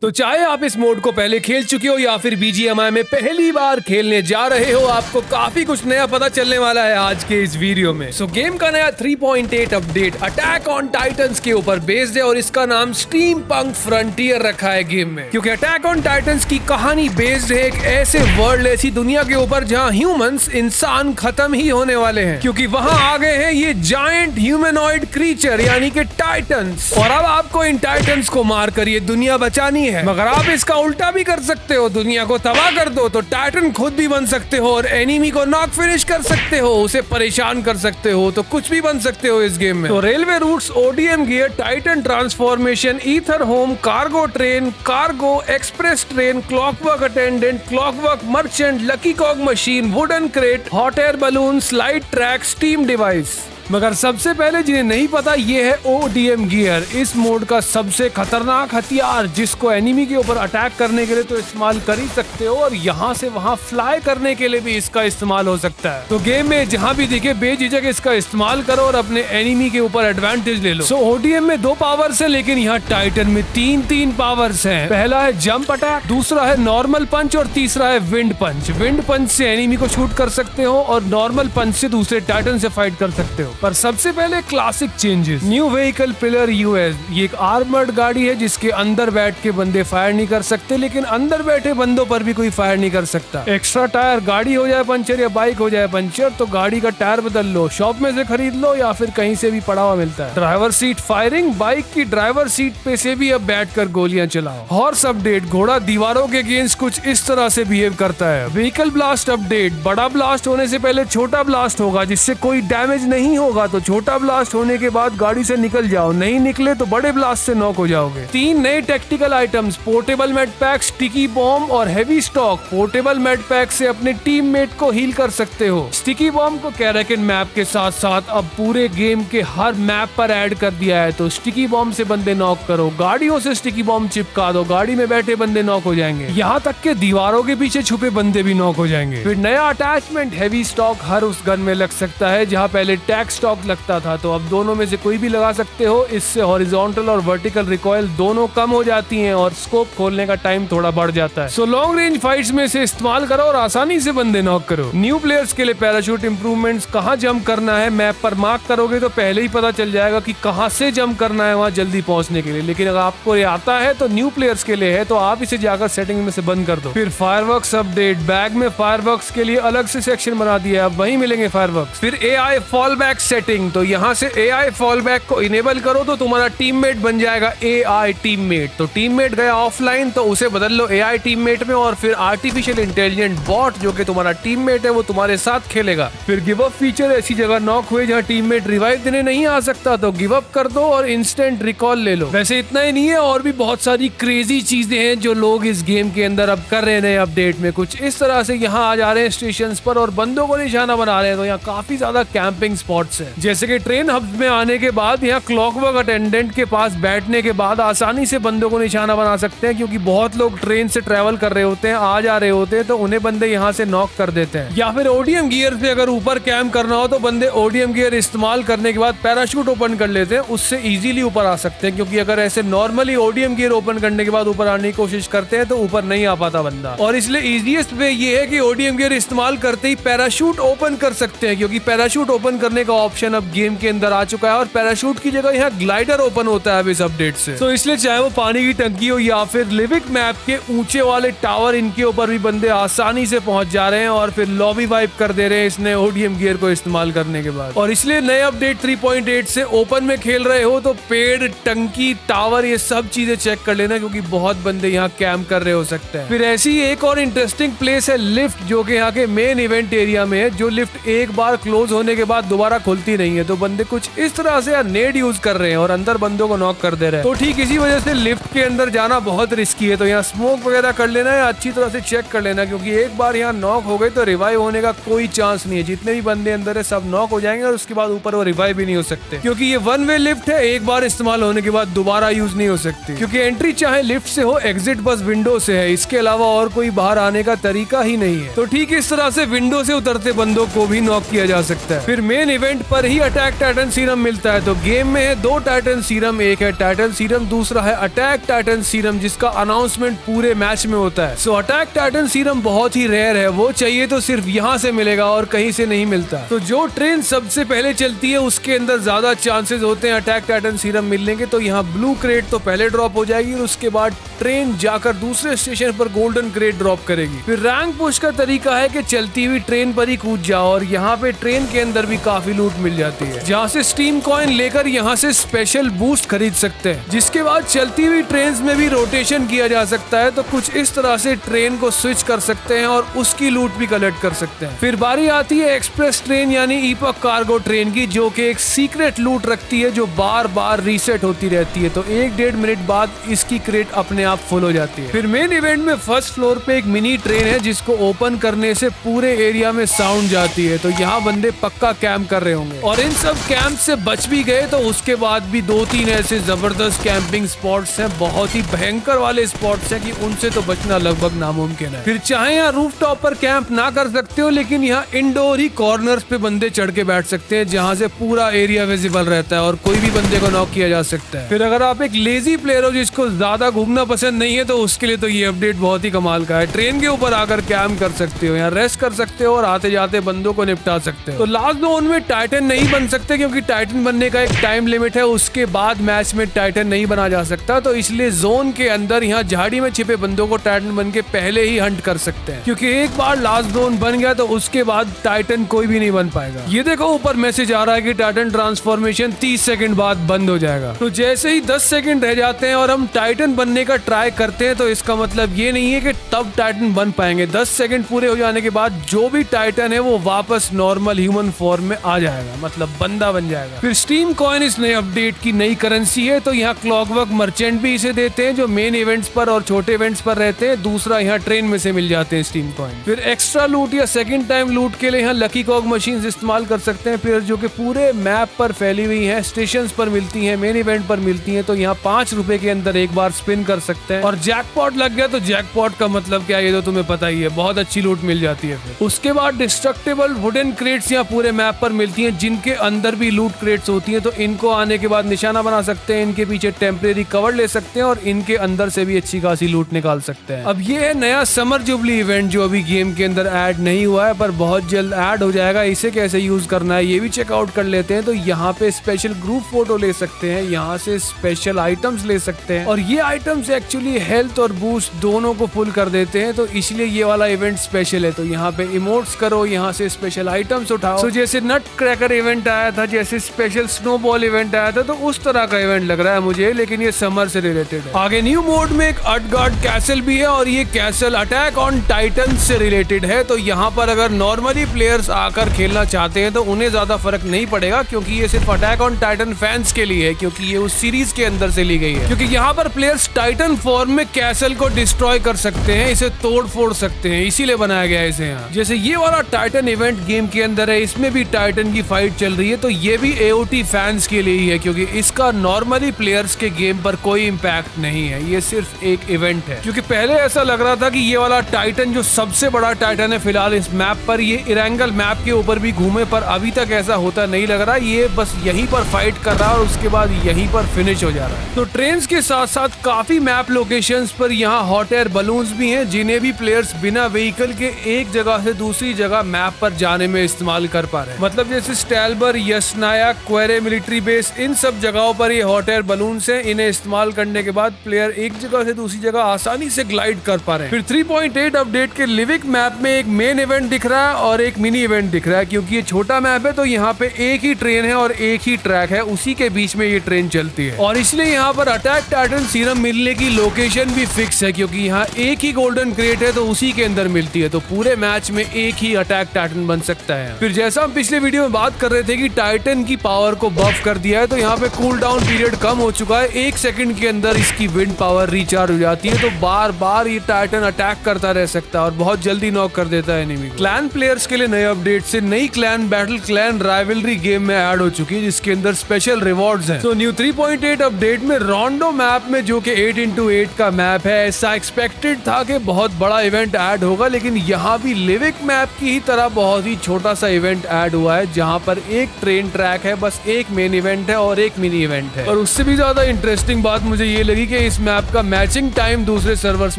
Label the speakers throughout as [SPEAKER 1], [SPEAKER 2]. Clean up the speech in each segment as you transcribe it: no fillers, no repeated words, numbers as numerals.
[SPEAKER 1] तो चाहे आप इस मोड को पहले खेल चुके हो या फिर बीजीएमआई में पहली बार खेलने जा रहे हो, आपको काफी कुछ नया पता चलने वाला है आज के इस वीडियो में। सो गेम का नया 3.8 अपडेट अटैक ऑन टाइटंस के ऊपर बेस्ड है और इसका नाम स्टीम पंक फ्रंटियर रखा है गेम में, क्योंकि अटैक ऑन टाइटंस की कहानी बेस्ड है एक ऐसे वर्ल्ड, ऐसी दुनिया के ऊपर जहाँ ह्यूमंस, इंसान खत्म ही होने वाले हैं, क्योंकि वहाँ आ गए हैं ये जायंट ह्यूमनॉइड क्रीचर यानी कि टाइटंस। और अब आपको इन टाइटंस को मार कर ये दुनिया बचानी है। मगर आप इसका उल्टा भी कर सकते हो, दुनिया को तबाह कर दो तो टाइटन खुद भी बन सकते हो और एनिमी को नॉक फिनिश कर सकते हो, उसे परेशान कर सकते हो, तो कुछ भी बन सकते हो इस गेम में। तो railway routes, ODM gear, titan transformation, ether home, cargo train, cargo express train, clockwork attendant, clockwork merchant, lucky cog machine, wooden crate, hot air balloon, slide track, steam device. मगर सबसे पहले जिन्हें नहीं पता ये है ओडीएम गियर, इस mode का सबसे खतरनाक हथियार, जिसको एनिमी के ऊपर अटैक करने के लिए तो इस्तेमाल कर ही सकते हो और यहाँ से वहाँ फ्लाई करने के लिए भी इसका इस्तेमाल हो सकता है। तो गेम में जहाँ भी दिखे बेझिझक इसका इस्तेमाल करो और अपने एनिमी के ऊपर एडवांटेज ले लो। सो ओडीएम में 2 पावर्स है, लेकिन यहाँ टाइटन में 3 पावर्स है। पहला है जंप अटैक, दूसरा है नॉर्मल पंच और तीसरा है विंड पंच। विंड पंच से एनिमी को शूट कर सकते हो और नॉर्मल पंच से दूसरे टाइटन से फाइट कर सकते हो। पर सबसे पहले classic changes, new vehicle pillar US, ये एक आर्मर्ड गाड़ी है जिसके अंदर बैठ के बंदे फायर नहीं कर सकते, लेकिन अंदर बैठे बंदों पर भी कोई फायर नहीं कर सकता। एक्स्ट्रा टायर, गाड़ी हो जाए पंचर या बाइक हो जाए पंचर तो गाड़ी का टायर बदल लो, शॉप में से खरीद लो या फिर कहीं से भी पड़ा हुआ मिलता है। ड्राइवर सीट फायरिंग, बाइक की ड्राइवर सीट पे से भी अब बैठ कर गोलियां चलाओ। हॉर्स अपडेट, घोड़ा दीवारों के अगेंस्ट कुछ इस तरह से बिहेव करता है। व्हीकल ब्लास्ट अपडेट, बड़ा ब्लास्ट होने से पहले छोटा ब्लास्ट होगा जिससे कोई डैमेज नहीं होगा, तो छोटा ब्लास्ट होने के बाद गाड़ी से निकल जाओ, नहीं निकले तो बड़े ब्लास्ट से नॉक हो जाओगे। 3 नए tactical items, portable med pack, sticky bomb और heavy stock. Portable med pack से अपने टीममेट को हील कर सकते हो। स्टिकी बॉम्ब को कैरेकन मैप के साथ साथ अब पूरे गेम के हर मैप पर ऐड कर दिया है, तो स्टिकी बॉम्ब से बंदे नॉक करो, गाड़ियों से स्टिकी बॉम्ब चिपका दो, गाड़ी में बैठे बंदे नॉक हो जाएंगे, यहाँ तक के दीवारों के पीछे छुपे बंदे भी नॉक हो जाएंगे। फिर नया अटैचमेंट हेवी स्टॉक हर उस गन में लग सकता है जहाँ पहले टैग स्टॉक लगता था, तो अब दोनों में से कोई भी लगा सकते हो। इससे हॉरिजॉन्टल और वर्टिकल रिकॉइल दोनों कम हो जाती हैं और स्कोप खोलने का टाइम थोड़ा बढ़ जाता है। सो लॉन्ग रेंज फाइट्स में से इस्तेमाल करो और आसानी से बंदे नॉक करो। न्यू प्लेयर्स के लिए पैराशूट इंप्रूवमेंट्स, कहाँ जंप करना है मैप पर मार्क करोगे तो पहले ही पता चल जाएगा कि कहाँ से जंप करना है वहाँ जल्दी पहुंचने के लिए, लेकिन अगर आपको ये आता है तो न्यू प्लेयर्स के लिए है, तो आप इसे जाकर सेटिंग में से बंद कर दो। फिर फायरवर्क्स अपडेट, बैग में फायरवर्क्स के लिए अलग से सेक्शन बना दिया है, अब वहीं मिलेंगे फायरवर्क्स। फिर एआई फॉल बैक सेटिंग, तो यहाँ से एआई फॉल बैक को इनेबल करो तो तुम्हारा टीममेट बन जाएगा एआई टीममेट। तो टीममेट गया ऑफलाइन तो उसे बदल लो एआई टीममेट में, और फिर आर्टिफिशियल इंटेलिजेंट बॉट जो कि तुम्हारा टीममेट है वो तुम्हारे साथ खेलेगा। फिर गिव अप फीचर, ऐसी जगह नॉक हुए जहाँ टीममेट रिवाइव देने नहीं आ सकता तो गिव अप कर दो और इंस्टेंट रिकॉल ले लो। वैसे इतना ही नहीं है, और भी बहुत सारी क्रेजी चीजें हैं जो लोग इस गेम के अंदर अब कर रहे हैं अपडेट में। कुछ इस तरह से यहाँ आ जा रहे हैं स्टेशन पर और बंदों को निशाना बना रहे हैं, तो यहाँ काफी ज्यादा कैंपिंग स्पॉट्स है। जैसे कि ट्रेन हब्स में आने के बाद यहाँ क्लॉकवर्क अटेंडेंट के पास बैठने के बाद आसानी से बंदों को निशाना बना सकते हैं, क्योंकि बहुत लोग ट्रेन से ट्रेवल कर रहे होते हैं, आ जा रहे होते हैं, तो उन्हें बंदे यहाँ से नॉक कर देते हैं। या फिर ओडीएम गियर पे अगर ऊपर कैंप करना हो तो बंदे ओडीएम गियर इस्तेमाल करने के बाद पैराशूट ओपन कर लेते हैं, उससे इजीली ऊपर आ सकते हैं, क्योंकि अगर ऐसे नॉर्मली ओडीएम गियर ओपन करने के बाद ऊपर आने की कोशिश करते हैं तो ऊपर नहीं आ पाता बंदा। और इसलिए इजीएस्ट वे ये है कि ओडीएम गियर इस्तेमाल करते ही पैराशूट ओपन कर सकते हैं, क्योंकि पैराशूट ओपन करने का ऑप्शन अब गेम के अंदर आ चुका है और पैराशूट की जगह यहाँ ग्लाइडर ओपन होता है अब इस अपडेट से। तो इसलिए चाहे वो पानी की टंकी हो या फिर लिविक मैप के ऊंचे वाले टावर, इनके ऊपर भी बंदे आसानी से पहुंच जा रहे हैं और फिर लॉबी वाइप कर दे रहे हैं इसने ओडीएम गियर को इस्तेमाल करने के बाद। और इसलिए नए अपडेट 3.8 से ओपन में खेल रहे हो तो पेड़, टंकी, टावर, ये सब चीजें चेक कर लेना, क्योंकि बहुत बंदे यहाँ कैंप कर रहे हो सकते हैं। फिर ऐसी एक और इंटरेस्टिंग प्लेस है लिफ्ट, जो कि यहाँ के मेन इवेंट एरिया में है, जो लिफ्ट एक बार क्लोज होने के बाद दोबारा खुलती नहीं है, तो बंदे कुछ इस तरह से नेट यूज कर रहे हैं और अंदर बंदों को नॉक कर दे रहे हैं। तो ठीक इसी वजह से लिफ्ट के अंदर जाना बहुत रिस्की है, तो यहाँ स्मोक वगैरह कर लेना है, अच्छी तरह से चेक कर लेना, क्योंकि एक बार यहाँ नॉक हो गए तो रिवाइव होने का कोई चांस नहीं है। जितने भी बंदे अंदर है सब नॉक हो जाएंगे और उसके बाद ऊपर वो रिवाइव भी नहीं हो सकते, क्योंकि ये 1 वे लिफ्ट है, एक बार इस्तेमाल होने के बाद दोबारा यूज नहीं हो सकती, क्योंकि एंट्री चाहे लिफ्ट से हो, एग्जिट बस विंडो से है, इसके अलावा और कोई बाहर आने का तरीका ही नहीं है। तो ठीक इस तरह से विंडो से उतरते बंदों को भी नॉक किया जा सकता है। फिर मेन इवेंट इवेंट पर ही अटैक टाइटन सीरम मिलता है। तो गेम में है 2 टाइटन सीरम, एक है टाइटन सीरम, दूसरा है अटैक टाइटन सीरम, जिसका अनाउंसमेंट पूरे मैच में होता है। सो अटैक टाइटन सीरम बहुत ही रेयर है, वो चाहिए तो सिर्फ यहाँ से मिलेगा और कहीं से नहीं मिलता। तो जो ट्रेन सबसे पहले चलती है उसके अंदर ज्यादा चांसेस होते हैं अटैक टाइटन सीरम मिलने के। तो यहाँ ब्लू क्रेट तो पहले ड्रॉप हो जाएगी और उसके बाद ट्रेन जाकर दूसरे स्टेशन पर गोल्डन क्रेट ड्रॉप करेगी। फिर रैंक पुश का तरीका है कि चलती हुई ट्रेन पर ही कूद जाओ और यहाँ पे ट्रेन के अंदर भी काफी लूट मिल जाती है, जहाँ से स्टीम कॉइन लेकर यहाँ से स्पेशल बूस्ट खरीद सकते हैं, जिसके बाद चलती हुई ट्रेन में भी रोटेशन किया जा सकता है। तो कुछ इस तरह से ट्रेन को स्विच कर सकते हैं और उसकी लूट भी कलेक्ट कर सकते हैं। फिर बारी आती है एक्सप्रेस ट्रेन यानी ईपक कार्गो ट्रेन की, जो कि एक सीक्रेट लूट रखती है जो बार बार रीसेट होती रहती है। तो 1-1.5 मिनट बाद इसकी क्रेट अपने आप फुल हो जाती है। फिर मेन इवेंट में फर्स्ट फ्लोर पे एक मिनी ट्रेन है जिसको ओपन करने से पूरे एरिया में साउंड जाती है। तो यहाँ बंदे पक्का कैंप कर रहे होंगे और इन सब कैंप से बच भी गए तो उसके बाद भी 2-3 ऐसे जबरदस्त कैंपिंग स्पॉट्स हैं, बहुत ही भयंकर वाले स्पॉट्स हैं कि उनसे तो बचना लगभग नामुमकिन है। फिर चाहे यहाँ रूफटॉप पर कैंप ना कर सकते हो, लेकिन यहाँ इंडोर ही कॉर्नर्स पे बंदे चढ़ के बैठ सकते हैं जहाँ से पूरा एरिया विजिबल रहता है और कोई भी बंदे को नॉक किया जा सकता है। फिर अगर आप एक लेजी प्लेयर हो जिसको ज्यादा घूमना पसंद नहीं है तो उसके लिए तो ये अपडेट बहुत ही कमाल का है। ट्रेन के ऊपर आकर कैंप कर सकते हो, यहाँ रेस्ट कर सकते हो और आते जाते बंदों को निपटा सकते हो। तो लास्ट जोन में टाइटन नहीं बन सकते क्योंकि टाइटन बनने का एक टाइम लिमिट है, उसके बाद मैच में टाइटन नहीं बना जा सकता। तो इसलिए जोन के अंदर यहाँ झाड़ी में छिपे बंदों को टाइटन बन के पहले ही हंट कर सकते हैं, क्योंकि एक बार लास्ट जोन बन गया तो उसके बाद टाइटन कोई भी नहीं बन पाएगा। ये देखो ऊपर मैसेज आ रहा है कि टाइटन ट्रांसफॉर्मेशन 30 सेकंड बाद बंद हो जाएगा। तो जैसे ही 10 सेकंड रह जाते हैं और हम टाइटन बनने का ट्राई करते हैं तो इसका मतलब ये नहीं है कि तब टाइटन बन पाएंगे। 10 सेकंड पूरे हो जाने के बाद जो भी टाइटन है वो वापस नॉर्मल ह्यूमन फॉर्म में आ जाएगा, मतलब बंदा बन जाएगा। फिर स्टीम कॉइन इस नए अपडेट की नई करेंसी है। तो यहाँ क्लॉकवर्क मर्चेंट भी इसे देते हैं जो मेन इवेंट्स पर और छोटे इवेंट्स पर रहते हैं। दूसरा यहाँ ट्रेन में से मिल जाते हैं स्टीम कॉइन। फिर एक्स्ट्रा लूट या सेकंड टाइम लूट के लिए यहाँ लकी कॉग मशीन इस्तेमाल कर सकते हैं, फिर जो कि पूरे मैप पर फैली हुई है, स्टेशन पर मिलती है, मेन इवेंट पर मिलती है। तो यहाँ 5 रुपए के अंदर एक बार स्पिन कर सकते हैं और जैकपॉट लग गया। तो जैकपॉट का मतलब क्या है ये तो तुम्हें पता ही है, बहुत अच्छी लूट मिल जाती है। फिर उसके बाद डिस्ट्रक्टेबल वुडन क्रेट्स यहाँ पूरे मैप पर मिलती हैं, जिनके अंदर भी लूट क्रेट्स होती हैं। तो इनको आने के बाद निशाना बना सकते हैं, इनके पीछे टेम्परेरी कवर ले सकते हैं और इनके अंदर से भी अच्छी खासी लूट निकाल सकते हैं। अब ये है नया समर जुबली इवेंट जो अभी गेम के अंदर ऐड नहीं हुआ है पर बहुत जल्द ऐड हो जाएगा। इसे कैसे यूज करना है ये भी चेकआउट कर लेते हैं। तो यहाँ पे स्पेशल ग्रुप फोटो ले सकते हैं, यहाँ से स्पेशल आइटम्स ले सकते हैं और ये आइटम्स एक्चुअली हेल्थ और बूस्ट दोनों को फुल कर देते हैं। तो इसलिए ये वाला इवेंट स्पेशल है। तो यहाँ पे इमोट्स करो, यहाँ से स्पेशल आइटम्स उठाओ। तो जैसे नट क्रैकर इवेंट आया था, जैसे स्पेशल स्नोबॉल इवेंट आया था, तो उस तरह का इवेंट लग रहा है मुझे, लेकिन ये समर से रिलेटेड है। आगे न्यू मोड में एक अटगार्ड कैसल भी है और ये कैसल अटैक ऑन टाइटन से रिलेटेड है। तो यहाँ पर अगर नॉर्मली प्लेयर्स आकर खेलना चाहते हैं तो उन्हें ज्यादा फर्क नहीं पड़ेगा, क्योंकि ये सिर्फ अटैक ऑन टाइटन फैंस के लिए है, क्योंकि ये उस सीरीज के अंदर से ली गई है। क्योंकि यहाँ पर प्लेयर्स टाइटन फॉर्म में कैसल को डिस्ट्रॉय कर सकते हैं, इसे तोड़ फोड़ सकते हैं, इसीलिए बनाया गया है इसे यहाँ। जैसे ये वाला टाइटन इवेंट गेम के अंदर है, इसमें भी टाइटन की फाइट चल रही है। तो ये भी AOT फैंस के लिए ही है, क्योंकि इसका नॉर्मली प्लेयर्स के गेम पर कोई इम्पैक्ट नहीं है, ये सिर्फ एक इवेंट है। क्योंकि पहले ऐसा लग रहा था कि ये वाला टाइटन जो सबसे बड़ा टाइटन है फिलहाल इस मैप पर, ये इरेंगल मैप के ऊपर भी घूमे, पर अभी तक ऐसा होता नहीं लग रहा। ये बस यहीं पर फाइट कर रहा है और उसके बाद यहीं पर फिनिश हो जा रहा है। तो ट्रेन्स के साथ साथ काफी मैप लोकेशंस पर यहाँ हॉट एयर बलून्स भी हैं, जिन्हें भी प्लेयर्स बिना व्हीकल के एक जगह से दूसरी जगह मैप पर जाने में इस्तेमाल कर पा रहे हैं। मतलब जैसे स्टैलबर, यसनाया, क्वेरे मिलिट्री बेस, इन सब जगहों पर ये हॉट एयर बलून्स हैं। इन्हें इस्तेमाल करने के बाद प्लेयर एक जगह से दूसरी जगह आसानी से ग्लाइड कर पा रहे हैं। फिर 3.8 अपडेट के लिविक मैप में एक मेन इवेंट दिख रहा है और एक मिनी इवेंट दिख रहा है। क्योंकि ये छोटा मैप है तो यहाँ पे एक ही ट्रेन है और एक ही ट्रैक है, उसी के बीच में ये ट्रेन चलती है और इसलिए यहाँ पर अटैक टाइटन सीरम मिलने की लोकेशन भी फिक्स है, क्योंकि यहाँ एक ही गोल्डन क्रेट है तो उसी के अंदर मिलती है। तो पूरे मैच में एक ही अटैक टाइटन बन सकता है। फिर जैसा हम पिछले वीडियो में बात कर रहे थे कि टाइटन की पावर को बफ कर दिया है, तो यहाँ पे कूल डाउन पीरियड कम हो चुका है। 1 सेकंड के अंदर इसकी विंड पावर रिचार्ज हो जाती है, तो बार बार ये टाइटन अटैक करता रह सकता है और बहुत जल्दी नॉक कर देता है एनिमी को। क्लैन प्लेयर्स के लिए नए अपडेट से नई clan battle clan rivalry game में ऐड हो चुकी है, जिसके अंदर स्पेशल रिवॉर्ड्स हैं। तो न्यू 3.8 अपडेट में रोंडो मैप में, जो कि 8x8 का मैप है, ऐसा एक्सपेक्टेड था कि बहुत बड़ा इवेंट ऐड होगा, लेकिन यहाँ भी लिविक मैप की ही तरह बहुत ही छोटा सा इवेंट ऐड हुआ है, जहाँ यहाँ पर एक ट्रेन ट्रैक है, बस एक मेन इवेंट है और एक मिनी इवेंट है। और उससे भी ज्यादा इंटरेस्टिंग बात मुझे ये लगी कि इस मैप का मैचिंग टाइम दूसरे सर्वर्स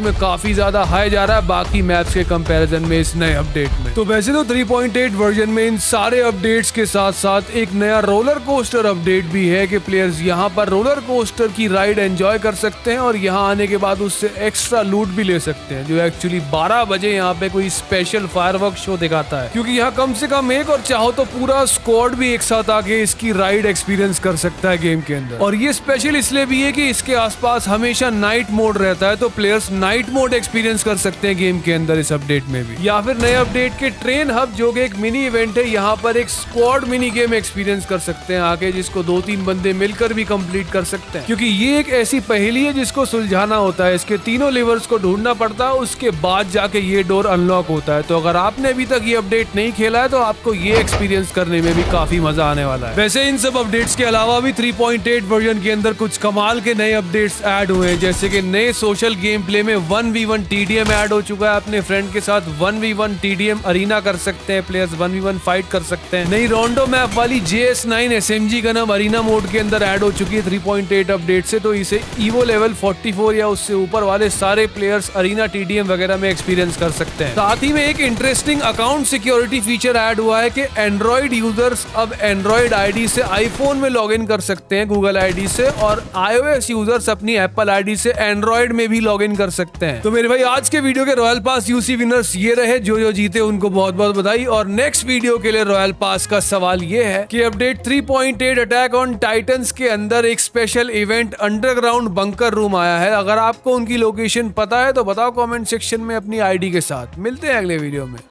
[SPEAKER 1] में काफी ज्यादा हाई जा रहा है बाकी मैप्स के कंपैरिजन में इस नए अपडेट में। तो वैसे तो 3.8 वर्जन में इन सारे अपडेट्स के साथ साथ एक नया रोलर कोस्टर अपडेट भी है कि प्लेयर्स यहाँ पर रोलर कोस्टर की राइड एंजॉय कर सकते हैं और यहाँ आने के बाद उससे एक्स्ट्रा लूट भी ले सकते हैं, जो एक्चुअली 12 बजे यहाँ पे कोई स्पेशल फायरवर्क शो दिखाता है, क्योंकि यहाँ कम से कम एक और चाहो तो पूरा स्क्वाड भी एक साथ आके इसकी राइड एक्सपीरियंस कर सकता है गेम के अंदर। और ये स्पेशल इसलिए भी है कि इसके आसपास हमेशा नाइट मोड रहता है, तो प्लेयर्स नाइट मोड एक्सपीरियंस कर सकते हैं गेम के अंदर इस अपडेट में भी। या फिर नए अपडेट के ट्रेन हब जो कि एक मिनी इवेंट है, यहाँ पर एक स्क्वाड मिनी गेम एक्सपीरियंस कर सकते हैं आके, जिसको 2-3 बंदे मिलकर भी कंप्लीट कर सकते हैं, क्योंकि ये एक ऐसी पहेली है जिसको सुलझाना होता है। इसके तीनों लिवर्स को ढूंढना पड़ता है, उसके बाद जाके ये डोर अनलॉक होता है। तो अगर आपने अभी तक ये अपडेट नहीं खेला है तो आपको ये एक्सपीरियंस करने में भी काफी मजा आने वाला है। वैसे इन सब अपडेट्स के अलावा भी 3.8 वर्जन के अंदर कुछ कमाल के नए अपडेट्स ऐड हुए हैं, जैसे कि नए सोशल गेम प्ले में 1v1 TDM ऐड हो चुका है। अपने फ्रेंड के साथ 1v1 TDM अरीना कर सकते हैं, प्लेयर्स 1v1 फाइट कर सकते हैं। नई रोंडो मैप वाली JS9 SMG गनम अरीना मोड के अंदर ऐड हो चुकी है 3.8 अपडेट से, तो इसे ईवो लेवल 44 या उससे ऊपर वाले सारे प्लेयर्स अरीना TDM वगैरह में एक्सपीरियंस कर सकते हैं। साथ ही में एक interesting account security feature add हुआ है कि एंड्रॉइड यूजर्स अब एंड्रॉइड आईडी से आईफोन में लॉगिन कर सकते हैं गूगल आईडी से, और iOS यूजर्स अपनी एप्पल आईडी से एंड्रॉइड में भी लॉगिन कर सकते हैं। तो मेरे भाई आज के वीडियो के रॉयल पास यूसी विनर्स ये रहे, जो जीते उनको बहुत बहुत बधाई। और नेक्स्ट वीडियो के लिए रॉयल पास का सवाल ये है कि अपडेट 3.8 अटैक ऑन टाइटन्स के अंदर एक special event underground bunker room आया है। अगर आपको उनकी लोकेशन पता है तो बताओ कमेंट सेक्शन में अपनी आईडी के साथ। मिलते हैं अगले वीडियो में।